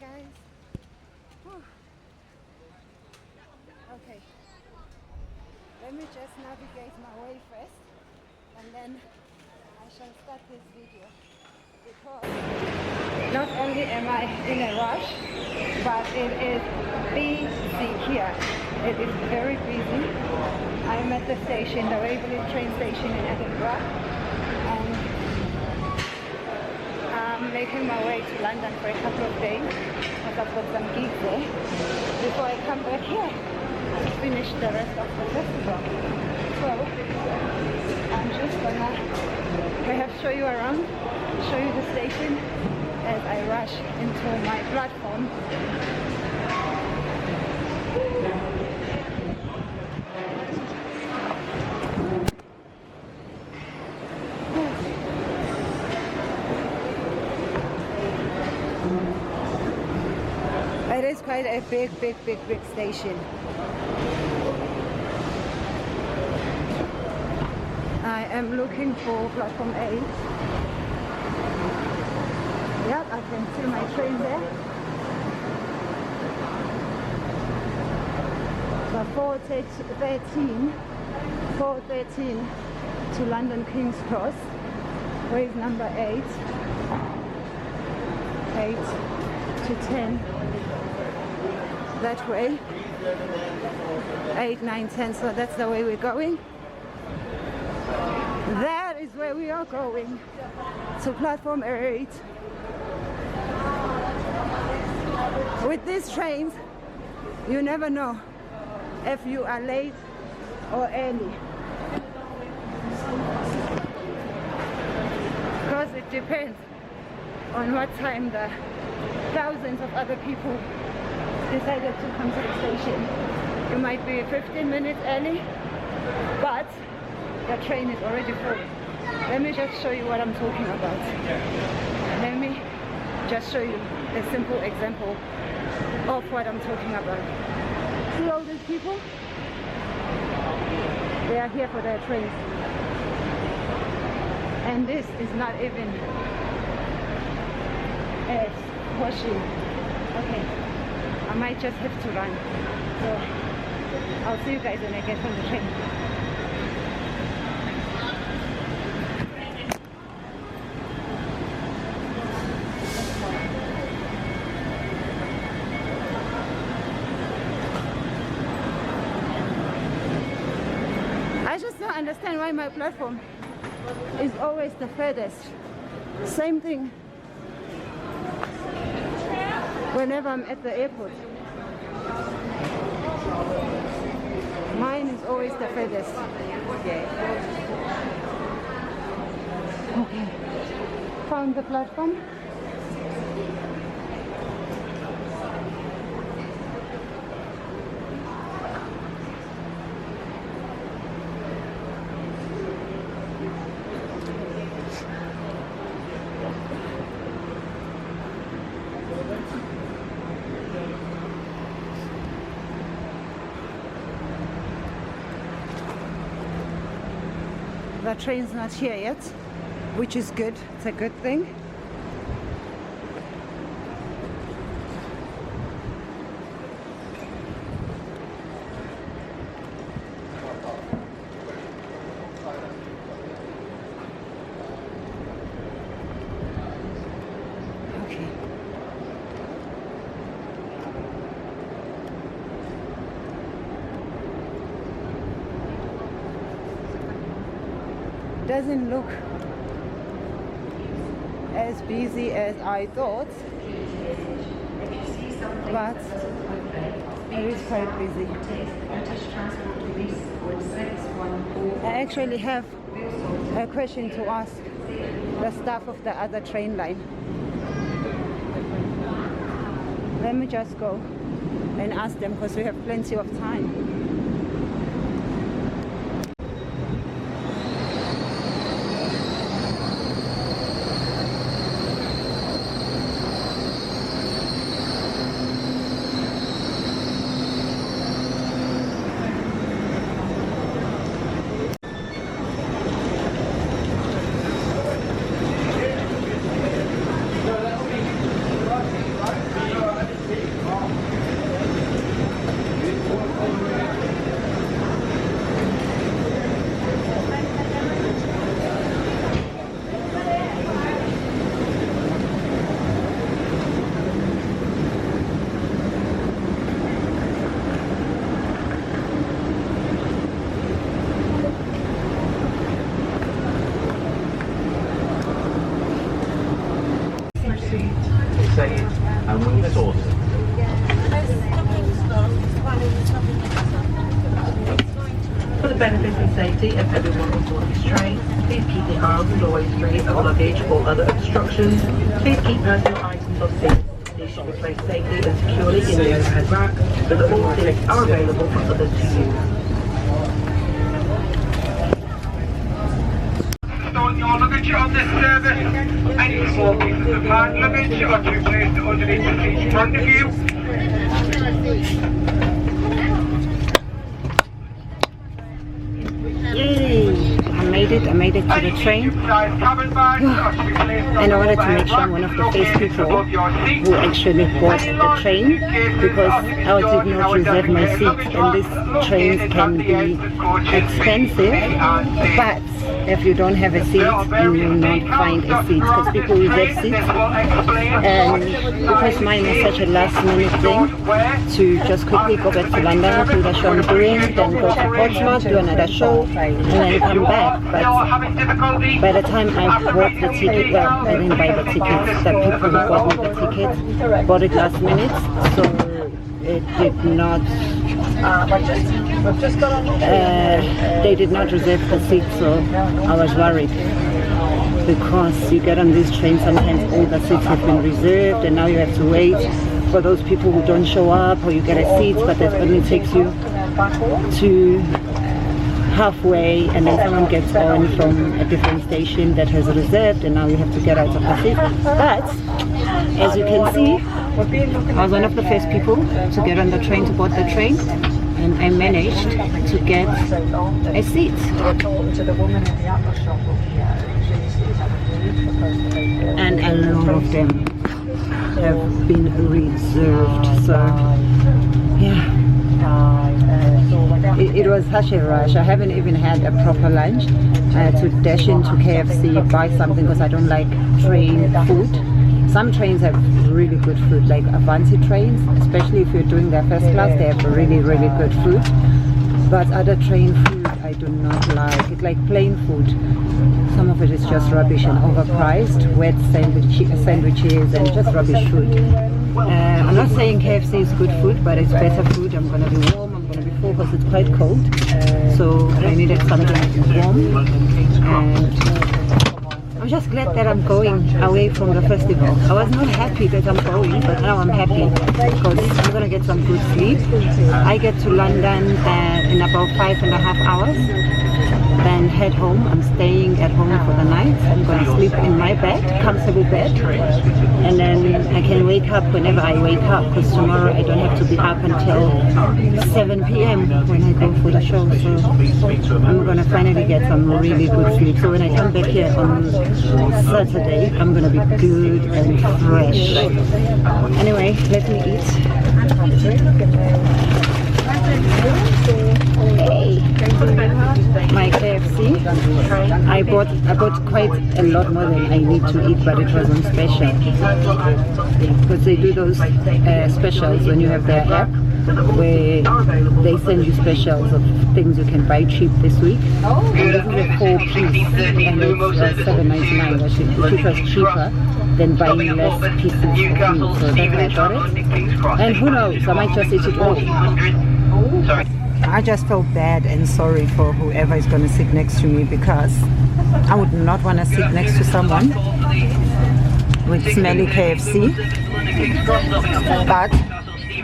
guys. Whew. Okay, let me just navigate my way first and then I shall start this video, because not only am I in a rush, but it is busy here. It is very busy. I'm at the station, the Waverley train station in Edinburgh, and I'm making my way to London for a couple of days because I've got some gigs there before I come back here to finish the rest of the festival. So I'm just gonna perhaps show you around, show you the station as I rush into my platform. It is quite a big station. I am looking for platform 8. Yep, I can see my train there. So 4:13 to London King's Cross. Where is number 8? 8 to 10. That way. 8, 9, 10. So that's the way we're going. That is where we are going. To platform 8. With these trains, you never know if you are late or early, because it depends on what time the thousands of other people decided to come to the station. You might be 15 minutes early, but the train is already full. Let me just show you what I'm talking about. Let me just show you a simple example of what I'm talking about. See all these people? They are here for their trains. And this is not even as washing. Okay, I might just have to run. So I'll see you guys when I get on the train. I just don't understand why my platform is always the furthest. Same thing whenever I'm at the airport. Mine is always the furthest. Okay, found the platform. The train's not here yet, which is good. It's a good thing. Doesn't look as busy as I thought, but it is quite busy. I actually have a question to ask the staff of the other train line. Let me just go and ask them, because we have plenty of time. For the benefit and safety of everyone on board this train, please keep the aisles and doorways free of luggage or other obstructions. Please keep personal items on seats. These should be placed safely and securely in the overhead rack, so that all seats are available for others to use. Store your luggage on this service. Any small pieces of hand luggage are to be placed underneath the seat in front of you. Yay! I made it to the train. And I wanted to make sure I'm one of the first people who actually bought the train, because I did not reserve my seat, and these trains can be expensive, but if you don't have a seat, you will not find a seat, because people reserve seats. And because mine was such a last minute thing to just quickly go back to London, do the show I'm doing, then go to Portsmouth, do another show, and then come back. But by the time I bought the ticket, well, I didn't buy the tickets, the people who bought me the ticket bought it last minute, so it did not, they did not reserve the seat, so I was worried. Because you get on this train, sometimes all the seats have been reserved, and now you have to wait for those people who don't show up, or you get a seat but that only takes you to halfway, and then someone gets on from a different station that has reserved, and now you have to get out of the seat. But as you can see, I was one of the first people to get on the train, to board the train, and I managed to get a seat. And a lot of them have been reserved, so yeah. It was such a rush. I haven't even had a proper lunch. I had to dash into KFC, buy something, because I don't like train food. Some trains have really good food, like Avanti trains, especially if you're doing their first class, they have really, really good food. But other train food I do not like. It's like plain food. Some of it is just rubbish and overpriced, wet sandwiches and just rubbish food. I'm not saying KFC is good food, but it's better food. I'm going to be warm, I'm going to be full, because it's quite cold. So I needed something warm. And I'm just glad that I'm going away from the festival. I was not happy that I'm going, but now I'm happy because I'm going to get some good sleep. I get to London in about 5.5 hours, then head home. I'm staying at home for the night. I'm going to sleep in my bed, comfortable bed, and then I can wake up whenever I wake up, because tomorrow I don't have to be up until 7 p.m. when I go for the show. So I'm going to finally get some really good sleep. So when I come back here on Saturday, I'm going to be good and fresh. Anyway, let me eat. My KFC. I bought quite a lot more than I need to eat, but it was on special, because they do those specials when you have their app, where they send you specials of things you can buy cheap this week. And this is a 4-piece, and it's $7.99, which was cheaper than buying less pieces of meat. So that's why I bought it. And who knows, I might just eat it all. I just felt bad and sorry for whoever is going to sit next to me, because I would not want to sit next to someone with smelly KFC. But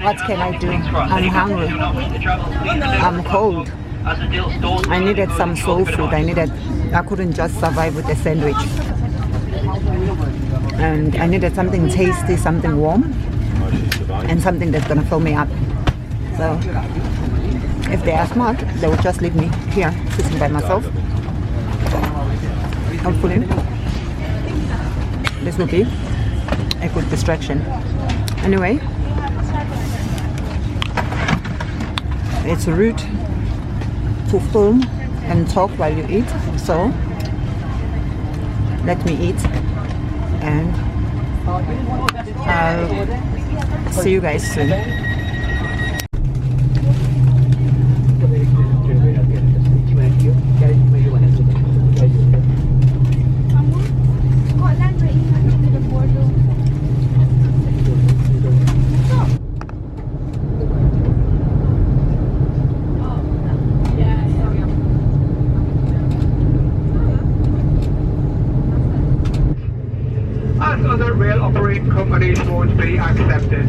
what can I do? I'm hungry. I'm cold. I needed some soul food. I couldn't just survive with a sandwich. And I needed something tasty, something warm, and something that's going to fill me up. So if they are smart, they will just leave me here, sitting by myself. Hopefully, this will be a good distraction. Anyway, it's rude to film and talk while you eat, so let me eat, and I'll see you guys soon. other rail operating companies won't be accepted.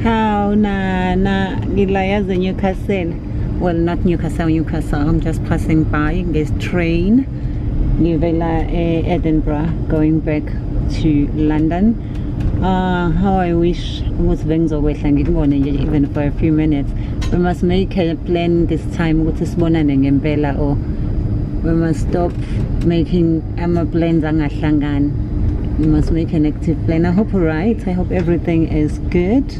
How na Gilaya the Newcastle? Well, not Newcastle. I'm just passing by this train. Nivela Edinburgh going back to London. How I wish was even for a few minutes. We must make a plan this time with this morning in Bella, or we must stop making plans. We must make an active plan. I hope alright. I hope everything is good,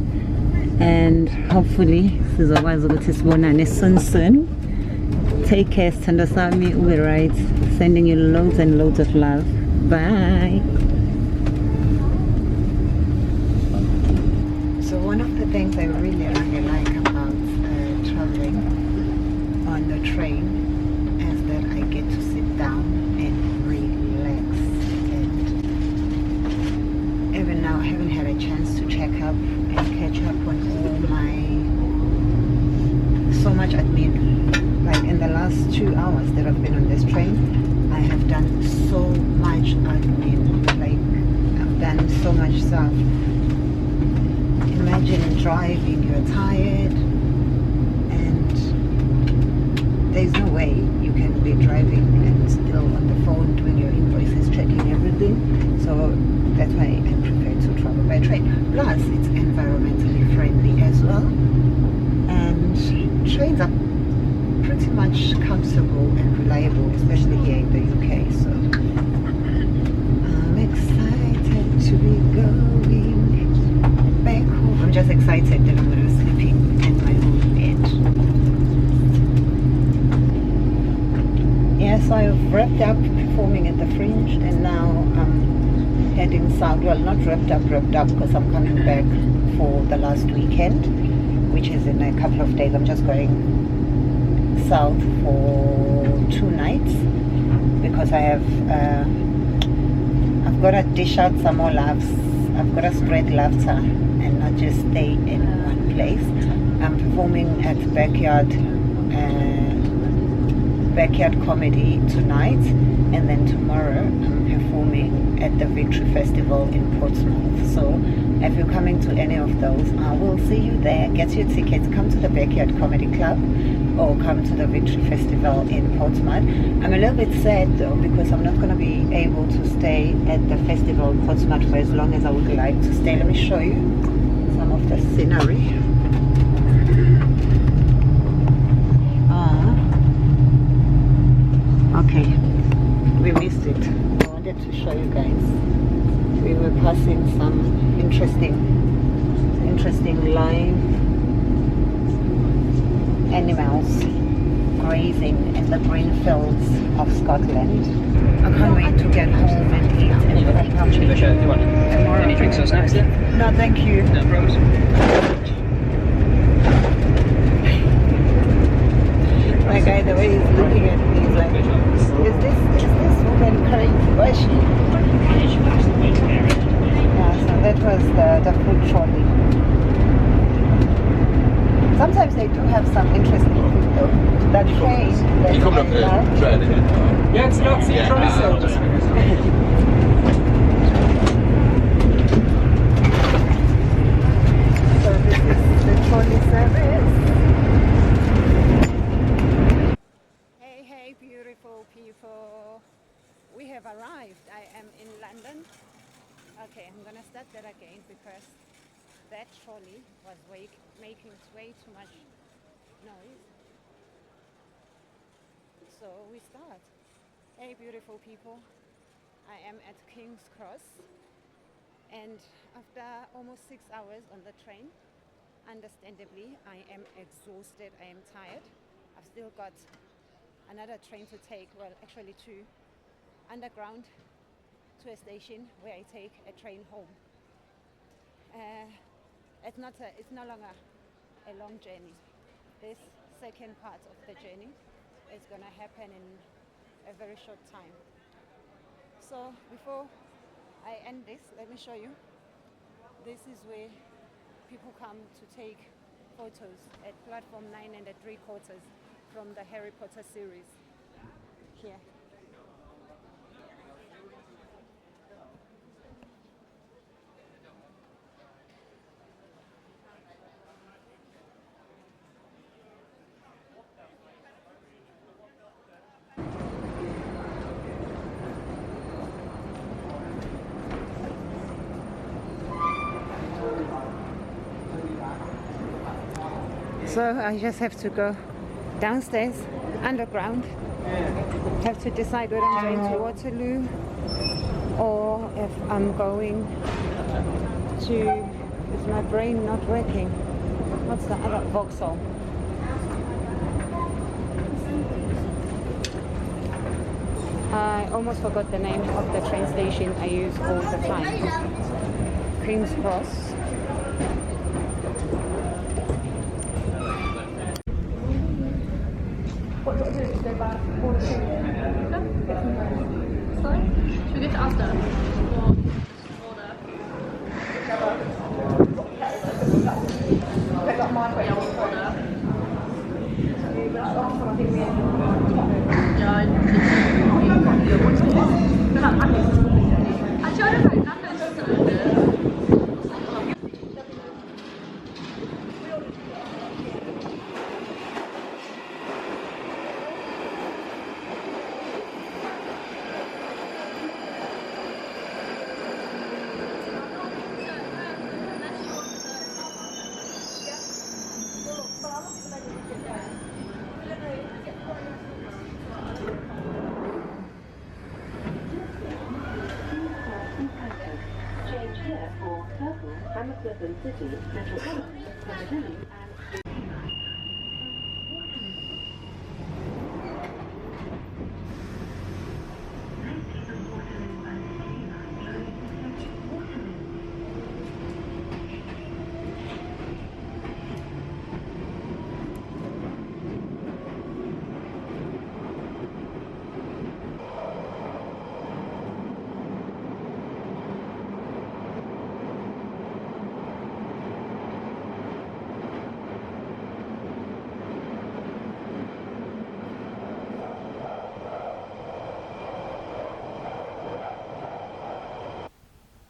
and hopefully sizokwazi ukuthi sibonane soon. Take care, Sandra Sami, Uber Rights, sending you loads and loads of love. Bye. So one of the things I really like about traveling on the train is that I get to sit down and relax. And even now I haven't had a chance to check up and catch up on all so much admin. Like in the last 2 hours that I've been on this train, I have done so much admin. Like I've done so much stuff. Imagine driving, you're tired, and there's no way you can be driving and still on the phone doing your invoices, checking everything. So that's why I prefer to travel by train. Plus, it's environmentally friendly as well, and trains are pretty much comfortable and reliable, especially here in the UK. So I'm excited to be going back home. I'm just excited that I'm going to be sleeping in my own bed. Yeah, so I've wrapped up performing at the Fringe, and now I'm heading south. Well, not wrapped up because I'm coming back for the last weekend, which is in a couple of days. I'm just going south for 2 nights because I've got to dish out some more laughs. I've got to spread laughter and not just stay in one place. I'm performing at backyard comedy tonight, and then tomorrow I'm performing at the Victory Festival in Portsmouth. So if you're coming to any of those, I will see you there. Get your tickets, come to the Backyard Comedy Club or come to the Victory Festival in Portsmouth. I'm a little bit sad though because I'm not going to be able to stay at the festival in Portsmouth for as long as I would like to stay. Let me show you some of the scenery. Okay, we missed it. I wanted to show you guys. We were passing some interesting live animals grazing in the green fields of Scotland. I can't wait to get home and eat and prep up. Any drinks or snacks there? No, thank you. No problems. My guy, the way he's looking at me, he's like, is this woman crazy? Why is she? Yeah, so that was the food trolley. Sometimes they do have some interesting food though. That train that You come up there, try it again. Yeah, it's not trolley service. So this is the trolley service. Hey, beautiful people. We have arrived. I am in London. Okay, I'm gonna start that again because that trolley was making way too much noise. So we start. Hey, beautiful people. I am at King's Cross, and after almost 6 hours on the train, understandably, I am exhausted. I am tired. I've still got another train to take, well actually 2, underground to a station where I take a train home. It's no longer a long journey. This second part of the journey is gonna happen in a very short time. So before I end this, let me show you. This is where people come to take photos at platform 9 and 3/4 from the Harry Potter series. Here. So I just have to go downstairs, underground. Have to decide whether I'm going to Waterloo or if I'm going to, is my brain not working? What's the other? Vauxhall. I almost forgot the name of the train station I use all the time. King's Cross. What do I do? Go back or Sorry? Should we go to Asda? Or order? Pick up my way. Yeah, we'll order. Yeah, I think actually, I don't know. Nothing's just Change here for Purple, Hammersmith and City, Metropolitan, Piccadilly and...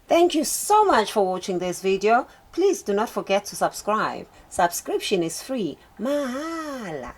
Thank you so much for watching this video. Please do not forget to subscribe. Subscription is free. Mahala.